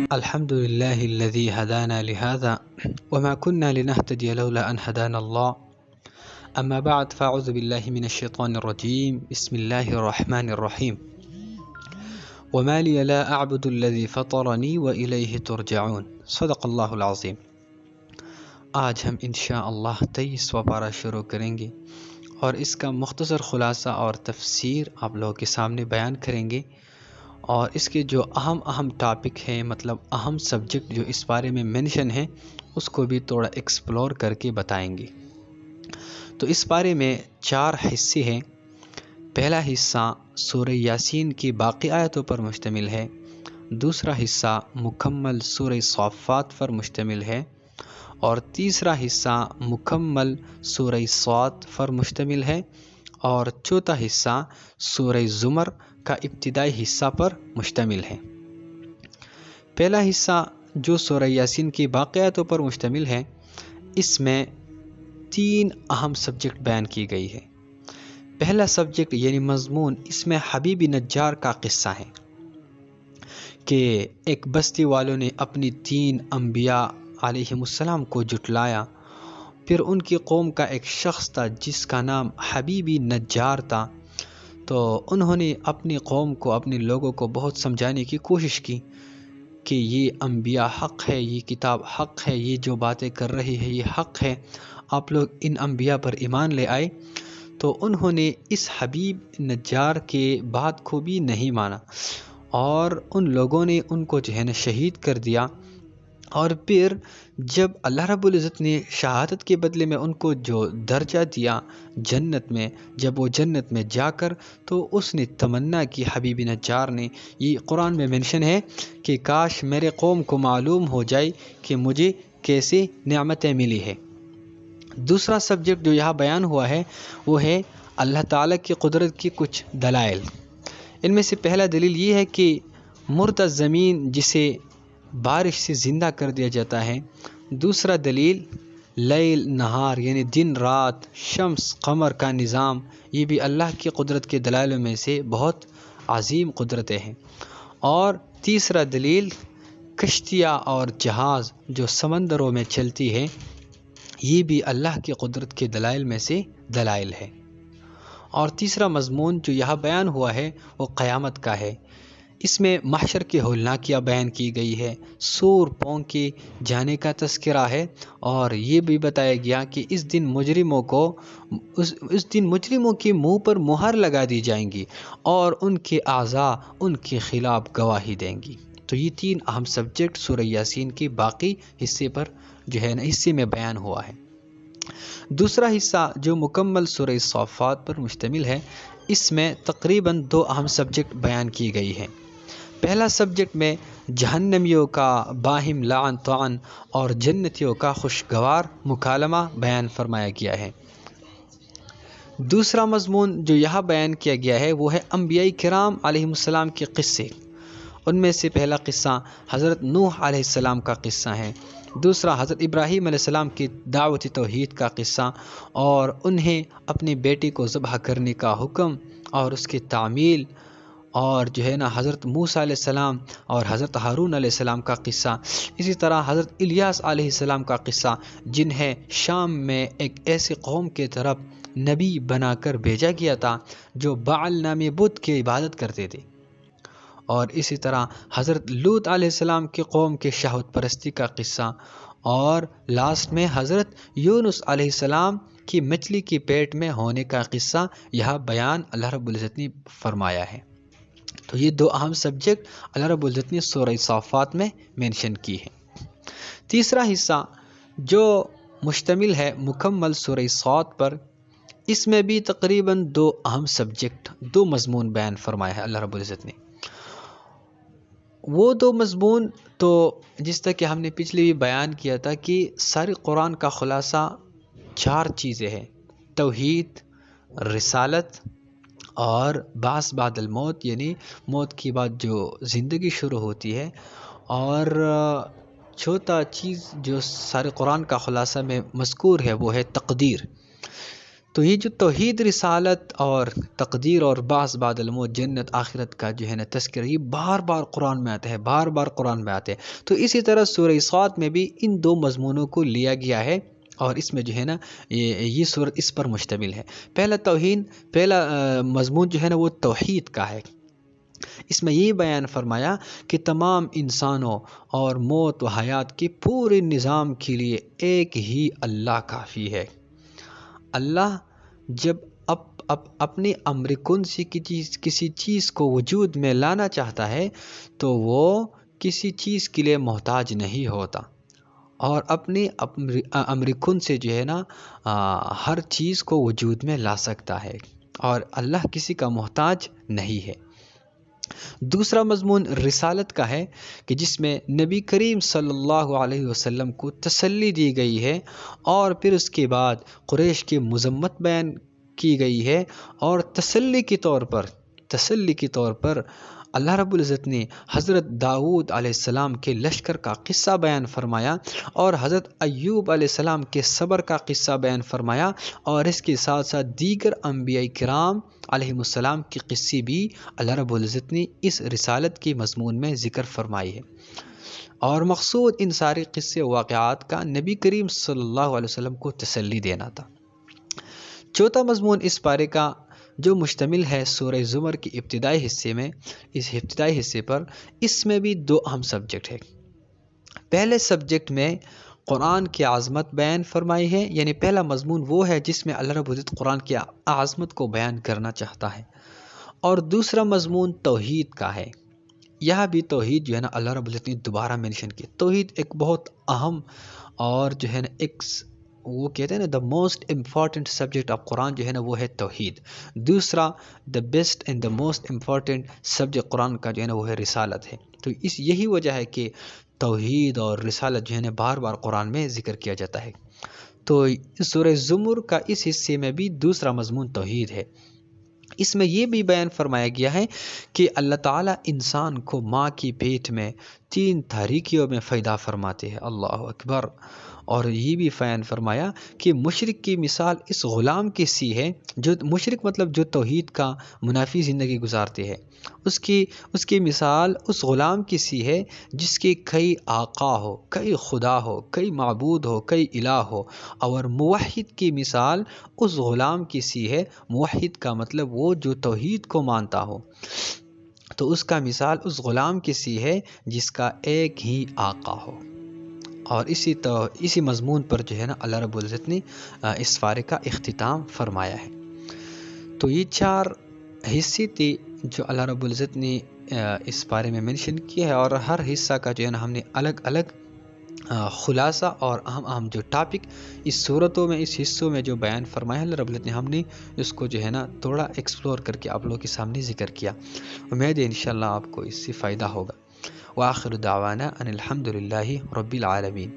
الحمد لله الذي هدانا لهذا وما كنا لنهتدي لولا أن هدانا الله أما بعد فأعوذ بالله من الشيطان الرجيم بسم الله الرحمن الرحيم وما لي لا أعبد الذي فطرني وإليه ترجعون صدق الله العظيم۔ آج ہم انشاءاللہ 23واں پارہ شروع کریں گے اور اس کا مختصر خلاصہ اور تفسیر آپ لوگوں کے سامنے بیان کریں گے، اور اس کے جو اہم ٹاپک ہیں، مطلب اہم سبجیکٹ جو اس بارے میں مینشن ہیں، اس کو بھی تھوڑا ایکسپلور کر کے بتائیں گے۔ تو اس بارے میں 4 حصے ہیں۔ پہلا حصہ سورہ یاسین کی باقی آیتوں پر مشتمل ہے، دوسرا حصہ مکمل سورہ صافات پر مشتمل ہے، اور تیسرا حصہ مکمل سورہ صاد پر مشتمل ہے، اور چوتھا حصہ سورہ زمر کا ابتدائی حصہ پر مشتمل ہے۔ پہلا حصہ جو سورہ یاسین کی باقیاتوں پر مشتمل ہے، اس میں 3 اہم سبجیکٹ بیان کی گئی ہے۔ پہلا سبجیکٹ یعنی مضمون، اس میں حبیب نجار کا قصہ ہے کہ ایک بستی والوں نے اپنی 3 انبیاء علیہم السلام کو جھٹلایا۔ پھر ان کی قوم کا ایک شخص تھا جس کا نام حبیب نجار تھا، تو انہوں نے اپنی قوم کو، اپنے لوگوں کو بہت سمجھانے کی کوشش کی کہ یہ انبیاء حق ہے، یہ کتاب حق ہے، یہ جو باتیں کر رہی ہے یہ حق ہے، آپ لوگ ان انبیاء پر ایمان لے آئے۔ تو انہوں نے اس حبیب نجار کے بات کو بھی نہیں مانا، اور ان لوگوں نے ان کو جو ہے نا شہید کر دیا۔ اور پھر جب اللہ رب العزت نے شہادت کے بدلے میں ان کو جو درجہ دیا جنت میں، جب وہ جنت میں جا کر، تو اس نے تمنا کی، حبیب نجار نے، یہ قرآن میں منشن ہے کہ کاش میرے قوم کو معلوم ہو جائے کہ مجھے کیسے نعمتیں ملی ہے۔ دوسرا سبجیکٹ جو یہاں بیان ہوا ہے وہ ہے اللہ تعالیٰ کی قدرت کی کچھ دلائل۔ ان میں سے پہلا دلیل یہ ہے کہ مردہ زمین جسے بارش سے زندہ کر دیا جاتا ہے۔ دوسرا دلیل لیل نہار یعنی دن رات، شمس قمر کا نظام، یہ بھی اللہ کی قدرت کے دلائلوں میں سے بہت عظیم قدرتیں ہیں۔ اور تیسرا دلیل کشتیاں اور جہاز جو سمندروں میں چلتی ہے، یہ بھی اللہ کی قدرت کے دلائل میں سے دلائل ہے۔ اور تیسرا مضمون جو یہاں بیان ہوا ہے وہ قیامت کا ہے۔ اس میں محشر کی ہولناکیاں بیان کی گئی ہے، سور پھونکے جانے کا تذکرہ ہے، اور یہ بھی بتایا گیا کہ اس دن مجرموں کے منہ پر مہر لگا دی جائیں گی، اور ان کے اعضاء ان کے خلاف گواہی دیں گی۔ تو یہ 3 اہم سبجیکٹ سورہ یاسین کے باقی حصے پر جو ہے نا حصے میں بیان ہوا ہے۔ دوسرا حصہ جو مکمل سورہ صافات پر مشتمل ہے، اس میں تقریباً 2 اہم سبجیکٹ بیان کی گئی ہیں۔ پہلا سبجیکٹ میں جہنمیوں کا باہم لعن طعن اور جنتیوں کا خوشگوار مکالمہ بیان فرمایا گیا ہے۔ دوسرا مضمون جو یہاں بیان کیا گیا ہے وہ ہے انبیاء کرام علیہم السلام کے قصے۔ ان میں سے پہلا قصہ حضرت نوح علیہ السلام کا قصہ ہے، دوسرا حضرت ابراہیم علیہ السلام کی دعوت توحید کا قصہ، اور انہیں اپنے بیٹے کو ذبح کرنے کا حکم اور اس کی تعمیل، اور جو ہے نا حضرت موسیٰ علیہ السلام اور حضرت ہارون علیہ السلام کا قصہ۔ اسی طرح حضرت الیاس علیہ السلام کا قصہ، جنہیں شام میں ایک ایسی قوم کے طرف نبی بنا کر بھیجا گیا تھا جو بعل نامی بت کی عبادت کرتے تھے۔ اور اسی طرح حضرت لوط علیہ السلام کی قوم کے شہوت پرستی کا قصہ، اور لاسٹ میں حضرت یونس علیہ السلام کی مچھلی کی پیٹ میں ہونے کا قصہ یہاں بیان اللہ رب العزت نے فرمایا ہے۔ تو یہ 2 اہم سبجیکٹ اللہ رب العزت نے سورہ صافات میں مینشن کی ہے۔ تیسرا حصہ جو مشتمل ہے مکمل سورہ صاد پر، اس میں بھی تقریباً 2 اہم سبجیکٹ، 2 مضمون بیان فرمایا ہے اللہ رب العزت نے۔ وہ 2 مضمون تو جس طرح کہ ہم نے پچھلے بھی بیان کیا تھا کہ سارے قرآن کا خلاصہ 4 چیزیں ہیں: توحید، رسالت، اور بعث بعد الموت یعنی موت کے بعد جو زندگی شروع ہوتی ہے، اور چوتھا چیز جو سارے قرآن کا خلاصہ میں مذکور ہے وہ ہے تقدیر۔ تو یہ جو توحید، رسالت اور تقدیر اور بعث بعد الموت، جنت آخرت کا جو ہے نا تذکرہ، یہ بار بار قرآن میں آتا ہے، بار بار قرآن میں آتے ہیں۔ تو اسی طرح سورہ صاد میں بھی ان دو مضمونوں کو لیا گیا ہے، اور اس میں جو ہے نا یہ سورت اس پر مشتمل ہے۔ پہلا مضمون جو ہے نا وہ توحید کا ہے۔ اس میں یہ بیان فرمایا کہ تمام انسانوں اور موت و حیات کے پورے نظام کے لیے ایک ہی اللہ کافی ہے۔ اللہ جب اپنے امر کن سے کسی چیز کو وجود میں لانا چاہتا ہے تو وہ کسی چیز کے لیے محتاج نہیں ہوتا، اور اپنے امر کن سے جو ہے نا ہر چیز کو وجود میں لا سکتا ہے، اور اللہ کسی کا محتاج نہیں ہے۔ دوسرا مضمون رسالت کا ہے کہ جس میں نبی کریم صلی اللہ علیہ وسلم کو تسلی دی گئی ہے، اور پھر اس کے بعد قریش کی مذمت بیان کی گئی ہے، اور تسلی کے طور پر اللہ رب العزت نے حضرت داؤد علیہ السلام کے لشکر کا قصہ بیان فرمایا، اور حضرت ایوب علیہ السلام کے صبر کا قصہ بیان فرمایا، اور اس کے ساتھ ساتھ دیگر انبیاء کرام علیہ السلام کی قصے بھی اللہ رب العزت نے اس رسالت کے مضمون میں ذکر فرمائی ہے۔ اور مقصود ان سارے قصے واقعات کا نبی کریم صلی اللہ علیہ وسلم کو تسلی دینا تھا۔ چوتھا مضمون اس پارے کا جو مشتمل ہے سورہ زمر کے ابتدائی حصے پر، اس میں بھی دو اہم سبجیکٹ ہیں۔ پہلے سبجیکٹ میں قرآن کی عظمت بیان فرمائی ہے، یعنی پہلا مضمون وہ ہے جس میں اللہ رب العزت قرآن کی عظمت کو بیان کرنا چاہتا ہے، اور دوسرا مضمون توحید کا ہے۔ یہاں بھی توحید جو ہے نا اللہ رب العزت نے دوبارہ مینشن کی۔ توحید ایک بہت اہم اور جو ہے نا ایک وہ کہتے ہیں نا the most important subject of Quran جو ہے نا وہ ہے توحید۔ دوسرا the best and the most important subject Quran کا جو ہے نا وہ ہے رسالت ہے۔ تو یہی وجہ ہے کہ توحید اور رسالت جو ہے نا بار بار قرآن میں ذکر کیا جاتا ہے۔ تو سورہ زمر کا اس حصے میں بھی دوسرا مضمون توحید ہے۔ اس میں یہ بھی بیان فرمایا گیا ہے کہ اللہ تعالیٰ انسان کو ماں کی پیٹ میں 3 تاریکیوں میں پیدا فرماتے ہیں۔ اللہ اکبر۔ اور یہ بھی بیان فرمایا کہ مشرک کی مثال اس غلام کی سی ہے، جو مشرک مطلب جو توحید کا منافی زندگی گزارتے ہیں، اس کی مثال اس غلام کی سی ہے جس کے کئی آقا ہو، کئی خدا ہو، کئی معبود ہو، کئی الہ ہو، اور موحد کی مثال اس غلام کی سی ہے۔ موحد کا مطلب وہ جو توحید کو مانتا ہو، تو اس کا مثال اس غلام کی سی ہے جس کا ایک ہی آقا ہو۔ اور اسی مضمون پر جو ہے نا اللہ رب العزت نے اس پارے کا اختتام فرمایا ہے۔ تو یہ 4 حصے تھے جو اللہ رب العزت نے اس بارے میں منشن کیا ہے، اور ہر حصہ کا جو ہے نا ہم نے الگ الگ خلاصہ اور اہم جو ٹاپک اس صورتوں میں، اس حصوں میں جو بیان فرمایا اللہ رب العزت نے، ہم نے اس کو جو ہے نا تھوڑا ایکسپلور کر کے آپ لوگوں کے سامنے ذکر کیا۔ امید ہے انشاءاللہ آپ کو اس سے فائدہ ہوگا۔ وآخر دعوانا ان الحمد للہ رب العالمین۔